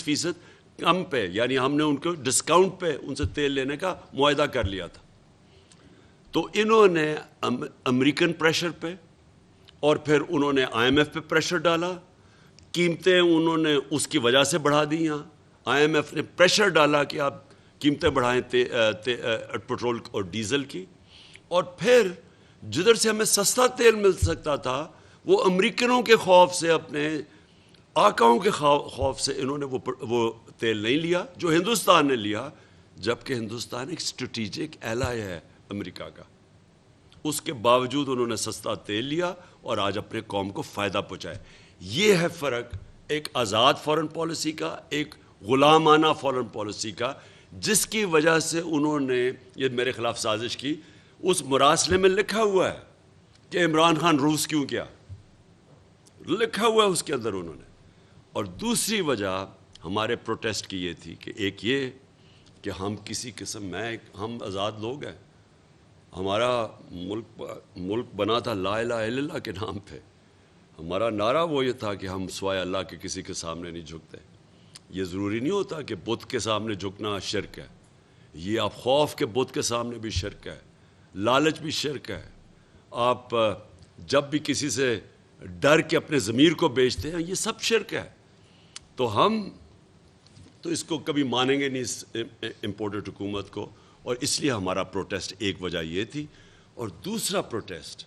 فیصد کم پہ، یعنی ہم نے ان کو ڈسکاؤنٹ پہ ان سے تیل لینے کا معاہدہ کر لیا تھا. تو انہوں نے امریکن پریشر پہ اور پھر انہوں نے آئی ایم ایف پہ پریشر ڈالا، قیمتیں انہوں نے اس کی وجہ سے بڑھا دی. یہاں آئی ایم ایف نے پریشر ڈالا کہ آپ قیمتیں بڑھائیں پیٹرول اور ڈیزل کی، اور پھر جدھر سے ہمیں سستا تیل مل سکتا تھا وہ امریکنوں کے خوف سے، اپنے آقاؤں کے خوف سے انہوں نے وہ تیل نہیں لیا جو ہندوستان نے لیا، جبکہ ہندوستان ایک اسٹریٹجک ایلائی ہے امریکہ کا. اس کے باوجود انہوں نے سستا تیل لیا اور آج اپنے قوم کو فائدہ پہنچائے. یہ ہے فرق ایک آزاد فارن پالیسی کا، ایک غلامانہ فارن پالیسی کا، جس کی وجہ سے انہوں نے یہ میرے خلاف سازش کی. اس مراسلے میں لکھا ہوا ہے کہ عمران خان روس کیوں کیا، لکھا ہوا ہے اس کے اندر انہوں نے. اور دوسری وجہ ہمارے پروٹیسٹ کی یہ تھی کہ ایک یہ کہ ہم کسی قسم ہم آزاد لوگ ہیں، ہمارا ملک بنا تھا لا الہ الا اللہ کے نام پہ. ہمارا نعرہ وہ یہ تھا کہ ہم سوائے اللہ کے کسی کے سامنے نہیں جھکتے. یہ ضروری نہیں ہوتا کہ بت کے سامنے جھکنا شرک ہے، یہ آپ خوف کے بت کے سامنے بھی شرک ہے، لالچ بھی شرک ہے. آپ جب بھی کسی سے ڈر کے اپنے ضمیر کو بیچتے ہیں، یہ سب شرک ہے. تو ہم تو اس کو کبھی مانیں گے نہیں، اس امپورٹڈ حکومت کو. اور اس لیے ہمارا پروٹیسٹ ایک وجہ یہ تھی. اور دوسرا پروٹیسٹ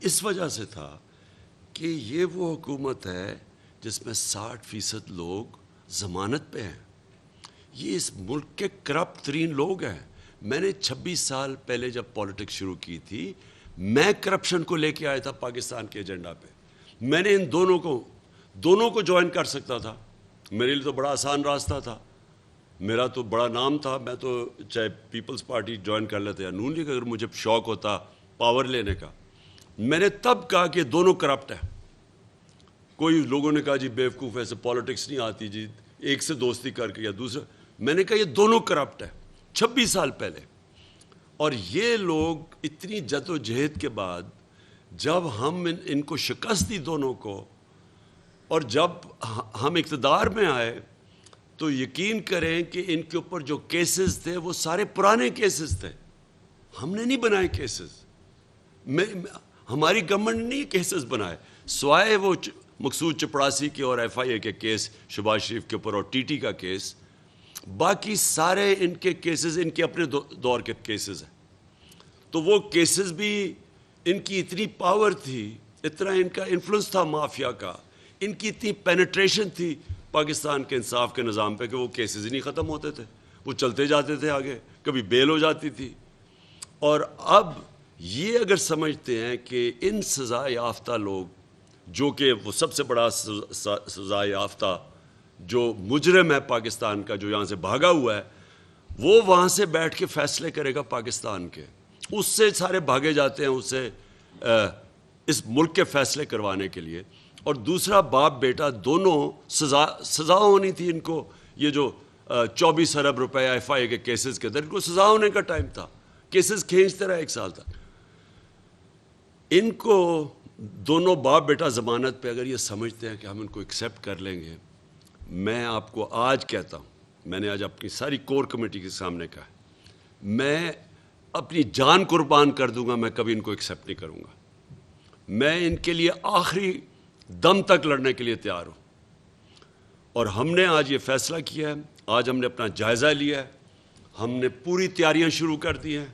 اس وجہ سے تھا کہ یہ وہ حکومت ہے جس میں 60% لوگ ضمانت پہ ہیں. یہ اس ملک کے کرپٹ ترین لوگ ہیں. میں نے 26 سال پہلے جب پالیٹکس شروع کی تھی، میں کرپشن کو لے کے آیا تھا پاکستان کے ایجنڈا پہ. میں نے ان دونوں کو جوائن کر سکتا تھا. میرے لیے تو بڑا آسان راستہ تھا، میرا تو بڑا نام تھا. میں تو چاہے پیپلز پارٹی جوائن کر لیتے یا نون لیگ، اگر مجھے شوق ہوتا پاور لینے کا. میں نے تب کہا کہ دونوں کرپٹ ہیں. کوئی لوگوں نے کہا جی بیوقوف ایسے پالیٹکس نہیں آتی جی، ایک سے دوستی کر کے یا دوسرا. میں نے کہا یہ دونوں کرپٹ ہیں 26 سال پہلے. اور یہ لوگ اتنی جد و جہد کے بعد جب ہم ان کو شکست دی دونوں کو، اور جب ہم اقتدار میں آئے، تو یقین کریں کہ ان کے اوپر جو کیسز تھے وہ سارے پرانے کیسز تھے. ہم نے نہیں بنائے کیسز، ہماری گورنمنٹ نے کیسز بنائے، سوائے وہ مقصود چپڑاسی کے اور ایف آئی اے کے کیس شہباز شریف کے اوپر اور ٹی ٹی کا کیس. باقی سارے ان کے کیسز ان کے اپنے دور کے کیسز ہیں. تو وہ کیسز بھی ان کی اتنی پاور تھی، اتنا ان کا انفلوئنس تھا مافیا کا، ان کی اتنی پینیٹریشن تھی پاکستان کے انصاف کے نظام پہ کہ وہ کیسز ہی نہیں ختم ہوتے تھے، وہ چلتے جاتے تھے آگے، کبھی بیل ہو جاتی تھی. اور اب یہ اگر سمجھتے ہیں کہ ان سزا یافتہ لوگ، جو کہ وہ سب سے بڑا سزا یافتہ جو مجرم ہے پاکستان کا، جو یہاں سے بھاگا ہوا ہے، وہ وہاں سے بیٹھ کے فیصلے کرے گا پاکستان کے، اس سے سارے بھاگے جاتے ہیں اس سے اس ملک کے فیصلے کروانے کے لیے. اور دوسرا باپ بیٹا دونوں سزا ہونی تھی ان کو. یہ جو 24 ارب روپے ایف آئی اے کے کیسز کے اندر ان کو سزا ہونے کا ٹائم تھا، کیسز کھینچتے رہے 1 سال تک. ان کو دونوں باپ بیٹا ضمانت پہ اگر یہ سمجھتے ہیں کہ ہم ان کو ایکسیپٹ کر لیں گے، میں آپ کو آج کہتا ہوں، میں نے آج اپنی ساری کور کمیٹی کے سامنے کہا، میں اپنی جان قربان کر دوں گا، میں کبھی ان کو ایکسیپٹ نہیں کروں گا. میں ان کے لیے آخری دم تک لڑنے کے لیے تیار ہوں. اور ہم نے آج یہ فیصلہ کیا ہے، آج ہم نے اپنا جائزہ لیا ہے، ہم نے پوری تیاریاں شروع کر دی ہیں.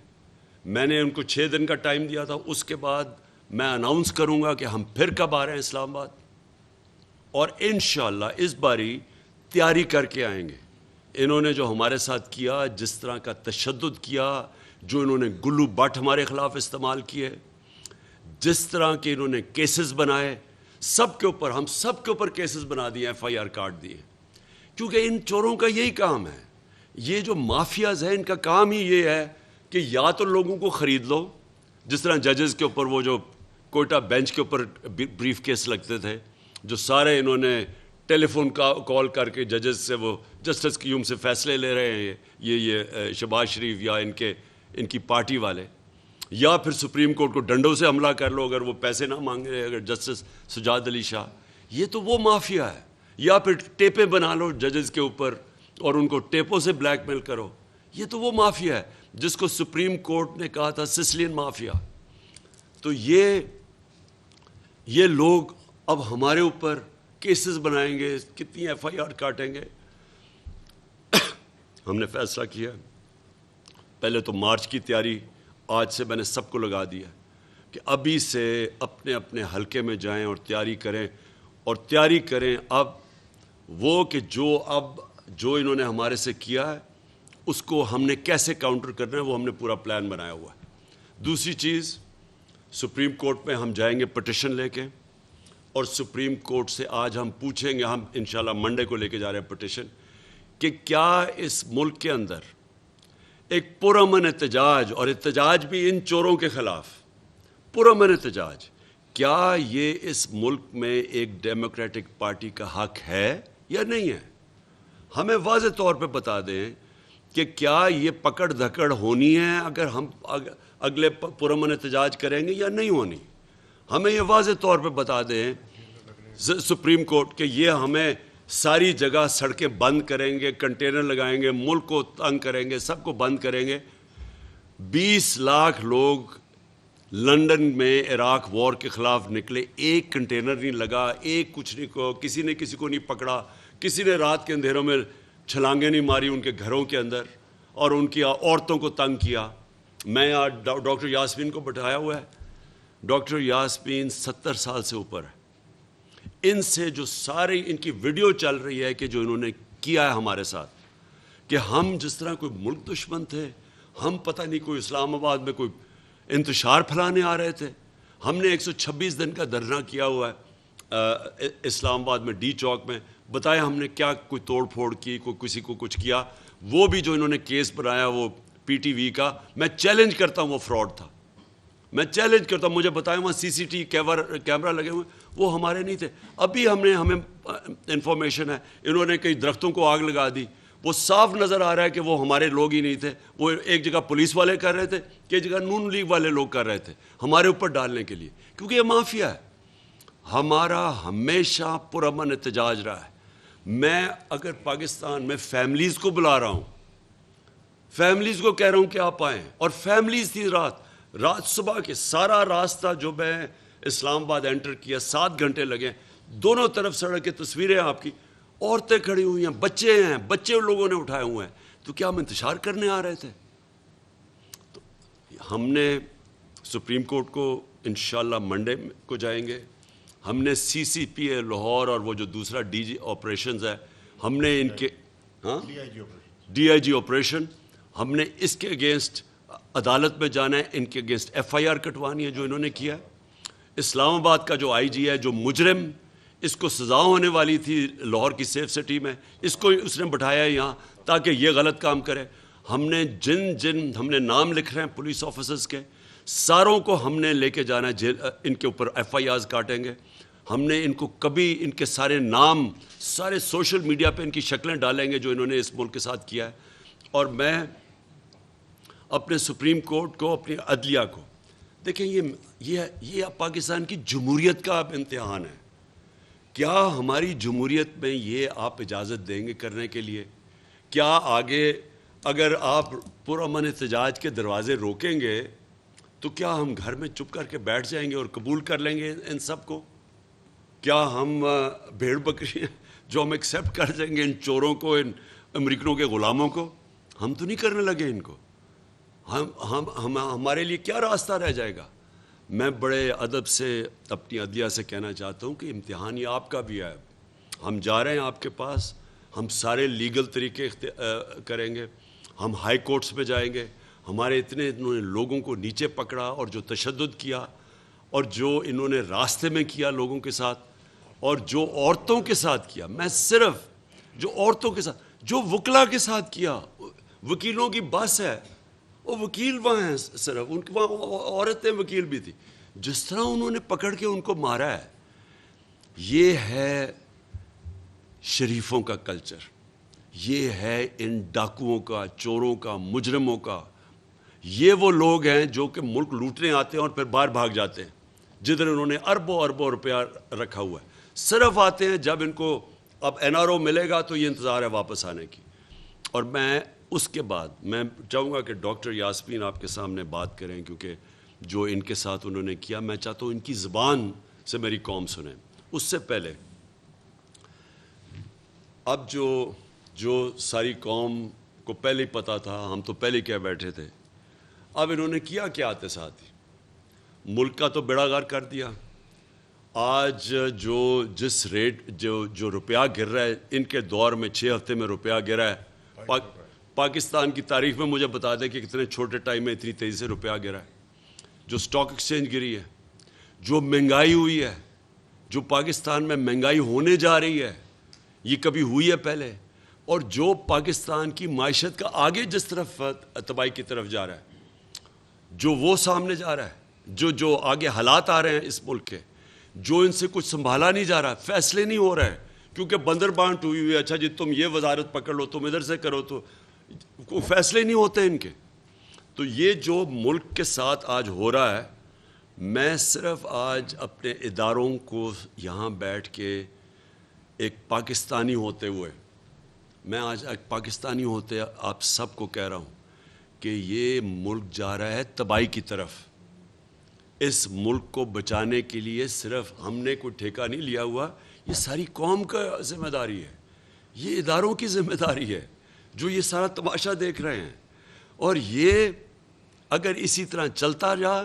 میں نے ان کو 6 دن کا ٹائم دیا تھا، اس کے بعد میں اناؤنس کروں گا کہ ہم پھر کب آ رہے ہیں اسلام آباد، اور انشاءاللہ اس باری تیاری کر کے آئیں گے. انہوں نے جو ہمارے ساتھ کیا، جس طرح کا تشدد کیا، جو انہوں نے گلو بٹ ہمارے خلاف استعمال کیے، جس طرح کے انہوں نے کیسز بنائے، سب کے اوپر، ہم سب کے اوپر کیسز بنا دیے، ایف آئی آر کاٹ دیے. کیونکہ ان چوروں کا یہی کام ہے. یہ جو مافیاز ہیں ان کا کام ہی یہ ہے کہ یا تو لوگوں کو خرید لو، جس طرح ججز کے اوپر وہ جو کوئٹہ بینچ کے اوپر بریف کیس لگتے تھے، جو سارے انہوں نے ٹیلی فون کال کر کے ججز سے وہ جسٹس قیوم سے فیصلے لے رہے ہیں، یہ شہباز شریف یا ان کی پارٹی والے. یا پھر سپریم کورٹ کو ڈنڈوں سے حملہ کر لو اگر وہ پیسے نہ مانگے، اگر جسٹس سجاد علی شاہ. یہ تو وہ مافیا ہے، یا پھر ٹیپیں بنا لو ججز کے اوپر اور ان کو ٹیپوں سے بلیک میل کرو. یہ تو وہ مافیا ہے جس کو سپریم کورٹ نے کہا تھا سسلین مافیا. تو یہ لوگ اب ہمارے اوپر کیسز بنائیں گے, کتنی ایف آئی آر کاٹیں گے. ہم نے فیصلہ کیا پہلے تو مارچ کی تیاری آج سے میں نے سب کو لگا دیا کہ ابھی سے اپنے اپنے حلقے میں جائیں اور تیاری کریں اب وہ کہ جو انہوں نے ہمارے سے کیا ہے اس کو ہم نے کیسے کاؤنٹر کرنا ہے, وہ ہم نے پورا پلان بنایا ہوا ہے. دوسری چیز, سپریم کورٹ میں ہم جائیں گے پٹیشن لے کے, اور سپریم کورٹ سے آج ہم پوچھیں گے, ہم انشاءاللہ منڈے کو لے کے جا رہے ہیں پٹیشن, کہ کیا اس ملک کے اندر ایک پرامن احتجاج, اور احتجاج بھی ان چوروں کے خلاف پرامن احتجاج, کیا یہ اس ملک میں ایک ڈیموکریٹک پارٹی کا حق ہے یا نہیں ہے؟ ہمیں واضح طور پہ بتا دیں کہ کیا یہ پکڑ دھکڑ ہونی ہے اگر ہم اگلے پرامن احتجاج کریں گے یا نہیں ہونی. ہمیں یہ واضح طور پہ بتا دیں سپریم کورٹ کہ یہ ہمیں ساری جگہ سڑکیں بند کریں گے, کنٹینر لگائیں گے, ملک کو تنگ کریں گے, سب کو بند کریں گے. 20 لاکھ لوگ لندن میں عراق وار کے خلاف نکلے, ایک کنٹینر نہیں لگا, ایک کچھ نہیں کو, کسی نے کسی کو نہیں پکڑا, کسی نے رات کے اندھیروں میں چھلانگیں نہیں ماری ان کے گھروں کے اندر اور ان کی عورتوں کو تنگ کیا. میں آج ڈاکٹر یاسمین کو بٹھایا ہوا ہے. ڈاکٹر یاسمین 70 سال سے اوپر ہے. ان سے جو سارے ان کی ویڈیو چل رہی ہے کہ جو انہوں نے کیا ہے ہمارے ساتھ, کہ ہم جس طرح کوئی ملک دشمن تھے, ہم پتہ نہیں کوئی اسلام آباد میں کوئی انتشار پھیلانے آ رہے تھے. ہم نے 126 دن کا دھرنا کیا ہوا ہے اسلام آباد میں ڈی چوک میں. بتایا ہم نے کیا کوئی توڑ پھوڑ کی, کوئی کسی کو کچھ کیا. وہ بھی جو انہوں نے کیس بنایا وہ پی ٹی وی کا, میں چیلنج کرتا ہوں وہ فراڈ تھا. میں چیلنج کرتا ہوں, مجھے بتائیں وہاں سی سی ٹی کیمرہ لگے ہوئے, وہ ہمارے نہیں تھے. ابھی ہمیں انفارمیشن ہے انہوں نے کئی درختوں کو آگ لگا دی. وہ صاف نظر آ رہا ہے کہ وہ ہمارے لوگ ہی نہیں تھے. وہ ایک جگہ پولیس والے کر رہے تھے, ایک جگہ نون لیگ والے لوگ کر رہے تھے ہمارے اوپر ڈالنے کے لیے, کیونکہ یہ مافیا ہے. ہمارا ہمیشہ پرامن احتجاج رہا ہے. میں اگر پاکستان میں فیملیز کو بلا رہا ہوں, فیملیز کو کہہ رہا ہوں کہ آپ آئیں, اور فیملیز تھی رات صبح کے سارا راستہ جو میں اسلام آباد انٹر کیا 7 گھنٹے لگے, دونوں طرف سڑک کی تصویریں آپ کی, عورتیں کھڑی ہوئی ہیں, بچے ان لوگوں نے اٹھائے ہوئے ہیں. تو کیا ہم انتشار کرنے آ رہے تھے؟ تو ہم نے سپریم کورٹ کو انشاءاللہ منڈے کو جائیں گے. ہم نے سی سی پی اے لاہور اور وہ جو دوسرا ڈی جی آپریشنز ہے, ہم نے ان کے ڈی آئی جی آپریشن, ہم نے اس کے اگینسٹ عدالت میں جانا ہے, ان کے اگینسٹ ایف آئی آر کٹوانی ہے جو انہوں نے کیا. اسلام آباد کا جو آئی جی ہے, جو مجرم, اس کو سزا ہونے والی تھی لاہور کی سیف سٹی میں, اس نے بٹھایا ہے یہاں تاکہ یہ غلط کام کرے. ہم نے جن ہم نے نام لکھ رہے ہیں پولیس آفیسرز کے, ساروں کو ہم نے لے کے جانا ہے, ان کے اوپر ایف آئی آرز کاٹیں گے. ہم نے ان کو کبھی ان کے سارے نام سارے سوشل میڈیا پہ ان کی شکلیں ڈالیں گے جو انہوں نے اس ملک کے ساتھ کیا ہے. اور میں اپنے سپریم کورٹ کو, اپنی عدلیہ کو, دیکھیں یہ پاکستان کی جمہوریت کا اب امتحان ہے. کیا ہماری جمہوریت میں یہ آپ اجازت دیں گے کرنے کے لیے؟ کیا آگے اگر آپ پرامن احتجاج کے دروازے روکیں گے تو کیا ہم گھر میں چپ کر کے بیٹھ جائیں گے اور قبول کر لیں گے ان سب کو؟ کیا ہم بھیڑ بکری جو ہم ایکسیپٹ کر دیں گے ان چوروں کو, ان امریکنوں کے غلاموں کو؟ ہم تو نہیں کرنے لگے ان کو. ہمارے لیے کیا راستہ رہ جائے گا؟ میں بڑے ادب سے اپنی عدلیہ سے کہنا چاہتا ہوں کہ امتحان یہ آپ کا بھی ہے. ہم جا رہے ہیں آپ کے پاس, ہم سارے لیگل طریقے کریں گے, ہم ہائی کورٹس پہ جائیں گے. ہمارے انہوں نے لوگوں کو نیچے پکڑا اور جو تشدد کیا اور جو انہوں نے راستے میں کیا لوگوں کے ساتھ اور جو عورتوں کے ساتھ کیا, میں صرف جو عورتوں کے ساتھ, جو وکلا کے ساتھ کیا, وکیلوں کی بس ہے, وہ وکیل وہاں ہیں, صرف ان کے وہاں عورتیں وکیل بھی تھی, جس طرح انہوں نے پکڑ کے ان کو مارا ہے. یہ ہے شریفوں کا کلچر, یہ ہے ان ڈاکوؤں کا, چوروں کا, مجرموں کا. یہ وہ لوگ ہیں جو کہ ملک لوٹنے آتے ہیں اور پھر باہر بھاگ جاتے ہیں, جدھر انہوں نے اربوں اربوں روپیہ رکھا ہوا ہے. صرف آتے ہیں جب ان کو اب NRO ملے گا تو یہ انتظار ہے واپس آنے کی. اور میں اس کے بعد میں چاہوں گا کہ ڈاکٹر یاسمین آپ کے سامنے بات کریں, کیونکہ جو ان کے ساتھ انہوں نے کیا میں چاہتا ہوں ان کی زبان سے میری قوم سنیں. اس سے پہلے اب جو ساری قوم کو پہلے ہی پتا تھا, ہم تو پہلے کہہ بیٹھے تھے, اب انہوں نے کیا کیا آتے ساتھ ہی ملک کا تو بیڑا غرق کر دیا. آج جس ریٹ جو روپیہ گر رہا ہے, ان کے دور میں 6 ہفتے میں روپیہ گرا ہے. پاکستان کی تاریخ میں مجھے بتا دیں کہ کتنے چھوٹے ٹائم میں اتنی تیزی سے روپیہ گرا ہے. جو سٹاک ایکسچینج گری ہے, جو مہنگائی ہوئی ہے, جو پاکستان میں مہنگائی ہونے جا رہی ہے, یہ کبھی ہوئی ہے پہلے. اور جو پاکستان کی معیشت کا آگے جس طرف تباہی کی طرف جا رہا ہے, جو وہ سامنے جا رہا ہے, جو آگے حالات آ رہے ہیں اس ملک کے, جو ان سے کچھ سنبھالا نہیں جا رہا, فیصلے نہیں ہو رہے کیونکہ بندر بانٹ ہوئی ہوئی ہے. اچھا جی تم یہ وزارت پکڑ لو, تم ادھر سے کرو, تو کوئی فیصلے نہیں ہوتے ان کے. تو یہ جو ملک کے ساتھ آج ہو رہا ہے, میں صرف آج اپنے اداروں کو یہاں بیٹھ کے ایک پاکستانی ہوتے ہوئے, میں آج ایک پاکستانی ہوتے آپ سب کو کہہ رہا ہوں کہ یہ ملک جا رہا ہے تباہی کی طرف. اس ملک کو بچانے کے لیے صرف ہم نے کوئی ٹھیکہ نہیں لیا ہوا, یہ ساری قوم کا ذمہ داری ہے, یہ اداروں کی ذمہ داری ہے جو یہ سارا تماشا دیکھ رہے ہیں. اور یہ اگر اسی طرح چلتا رہا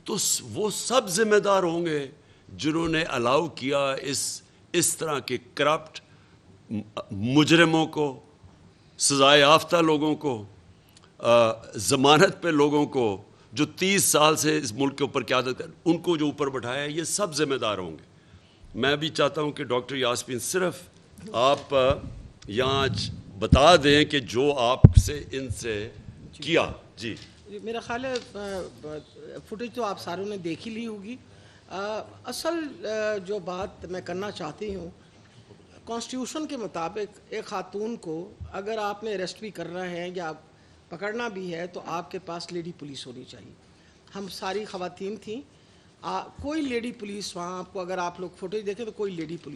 تو وہ سب ذمہ دار ہوں گے جنہوں نے الاؤ کیا اس طرح کے کرپٹ مجرموں کو, سزائے یافتہ لوگوں کو, ضمانت پہ لوگوں کو, جو 30 سال سے اس ملک کے اوپر قیادت کر, ان کو جو اوپر بٹھایا ہے, یہ سب ذمہ دار ہوں گے. میں بھی چاہتا ہوں کہ ڈاکٹر یاسمین صرف آپ یہاں بتا دیں کہ جو آپ سے ان سے کیا. جی میرا خیال ہے فوٹیج تو آپ ساروں نے دیکھ ہی لی ہوگی. اصل جو بات میں کرنا چاہتی ہوں, کانسٹیٹیوشن کے مطابق ایک خاتون کو اگر آپ نے اریسٹ بھی کرنا ہے یا پکڑنا بھی ہے تو آپ کے پاس لیڈی پولیس ہونی چاہیے. ہم ساری خواتین تھیں, کوئی لیڈی پولیس وہاں آپ کو, اگر آپ لوگ فوٹیج دیکھیں تو کوئی لیڈی پولیس